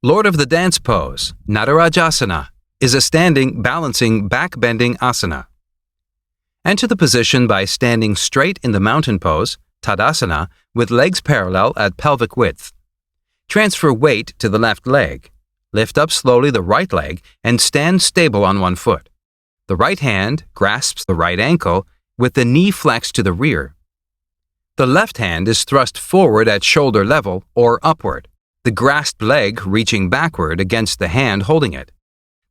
Lord of the Dance pose, Natarajasana, is a standing, balancing, back-bending asana. Enter the position by standing straight in the mountain pose, Tadasana, with legs parallel at pelvic width. Transfer weight to the left leg. Lift up slowly the right leg and stand stable on one foot. The right hand grasps the right ankle with the knee flexed to the rear. The left hand is thrust forward at shoulder level or upward, the grasped leg reaching backward against the hand holding it.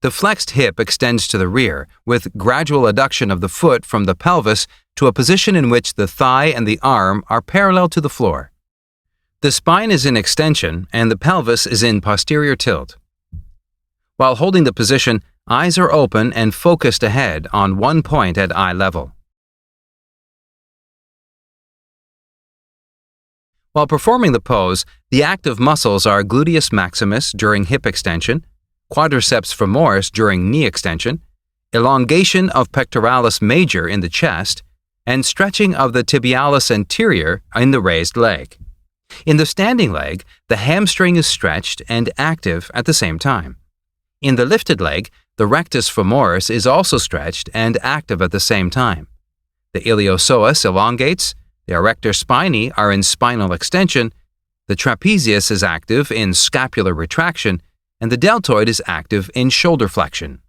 The flexed hip extends to the rear, with gradual adduction of the foot from the pelvis to a position in which the thigh and the arm are parallel to the floor. The spine is in extension and the pelvis is in posterior tilt. While holding the position, eyes are open and focused ahead on one point at eye level. While performing the pose, the active muscles are gluteus maximus during hip extension, quadriceps femoris during knee extension, elongation of pectoralis major in the chest, and stretching of the tibialis anterior in the raised leg. In the standing leg, the hamstring is stretched and active at the same time. In the lifted leg, the rectus femoris is also stretched and active at the same time. The iliopsoas elongates, the erector spinae are in spinal extension, the trapezius is active in scapular retraction, and the deltoid is active in shoulder flexion.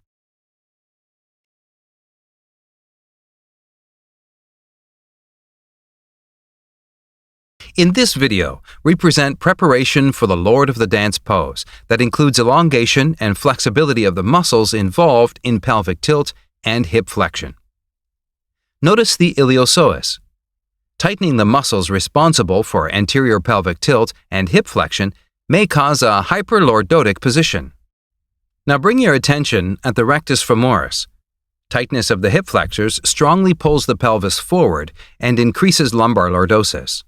In this video, we present preparation for the Lord of the Dance pose that includes elongation and flexibility of the muscles involved in pelvic tilt and hip flexion. Notice the iliopsoas. Tightening the muscles responsible for anterior pelvic tilt and hip flexion may cause a hyperlordotic position. Now bring your attention at the rectus femoris. Tightness of the hip flexors strongly pulls the pelvis forward and increases lumbar lordosis.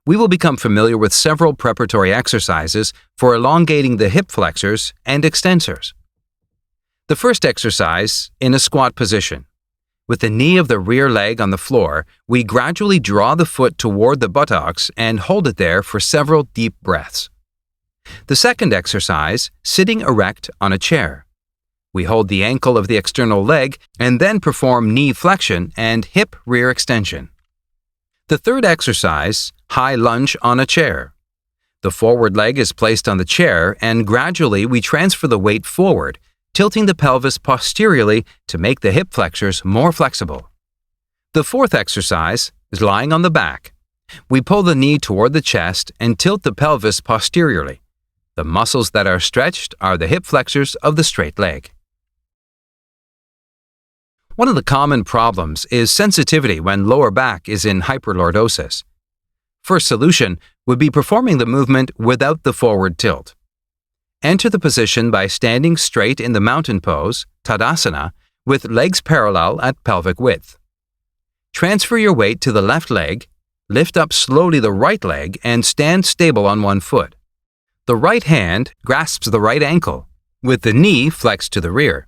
We will become familiar with several preparatory exercises for elongating the hip flexors and extensors. The first exercise, in a squat position. With the knee of the rear leg on the floor, we gradually draw the foot toward the buttocks and hold it there for several deep breaths. The second exercise, sitting erect on a chair. We hold the ankle of the external leg and then perform knee flexion and hip rear extension. The third exercise, high lunge on a chair. The forward leg is placed on the chair and gradually we transfer the weight forward, tilting the pelvis posteriorly to make the hip flexors more flexible. The fourth exercise is lying on the back. We pull the knee toward the chest and tilt the pelvis posteriorly. The muscles that are stretched are the hip flexors of the straight leg. One of the common problems is sensitivity when lower back is in hyperlordosis. First solution would be performing the movement without the forward tilt. Enter the position by standing straight in the mountain pose, Tadasana, with legs parallel at pelvic width. Transfer your weight to the left leg, lift up slowly the right leg, and stand stable on one foot. The right hand grasps the right ankle, with the knee flexed to the rear.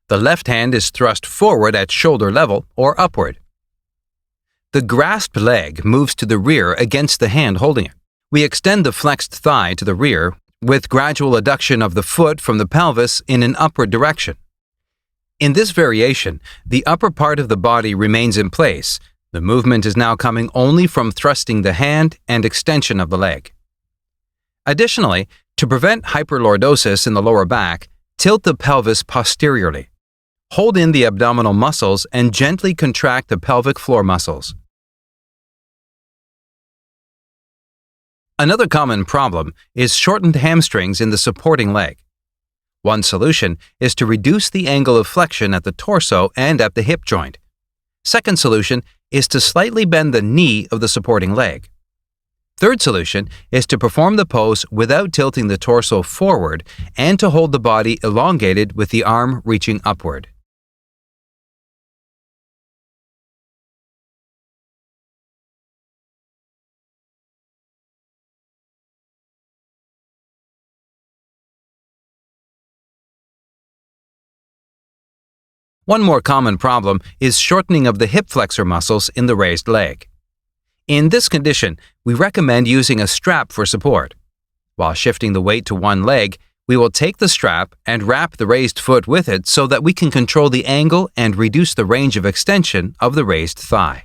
The left hand is thrust forward at shoulder level or upward. The grasped leg moves to the rear against the hand holding it. We extend the flexed thigh to the rear with gradual adduction of the foot from the pelvis in an upward direction. In this variation, the upper part of the body remains in place. The movement is now coming only from thrusting the hand and extension of the leg. Additionally, to prevent hyperlordosis in the lower back, tilt the pelvis posteriorly. Hold in the abdominal muscles and gently contract the pelvic floor muscles. Another common problem is shortened hamstrings in the supporting leg. One solution is to reduce the angle of flexion at the torso and at the hip joint. Second solution is to slightly bend the knee of the supporting leg. Third solution is to perform the pose without tilting the torso forward and to hold the body elongated with the arm reaching upward. One more common problem is shortening of the hip flexor muscles in the raised leg. In this condition, we recommend using a strap for support. While shifting the weight to one leg, we will take the strap and wrap the raised foot with it so that we can control the angle and reduce the range of extension of the raised thigh.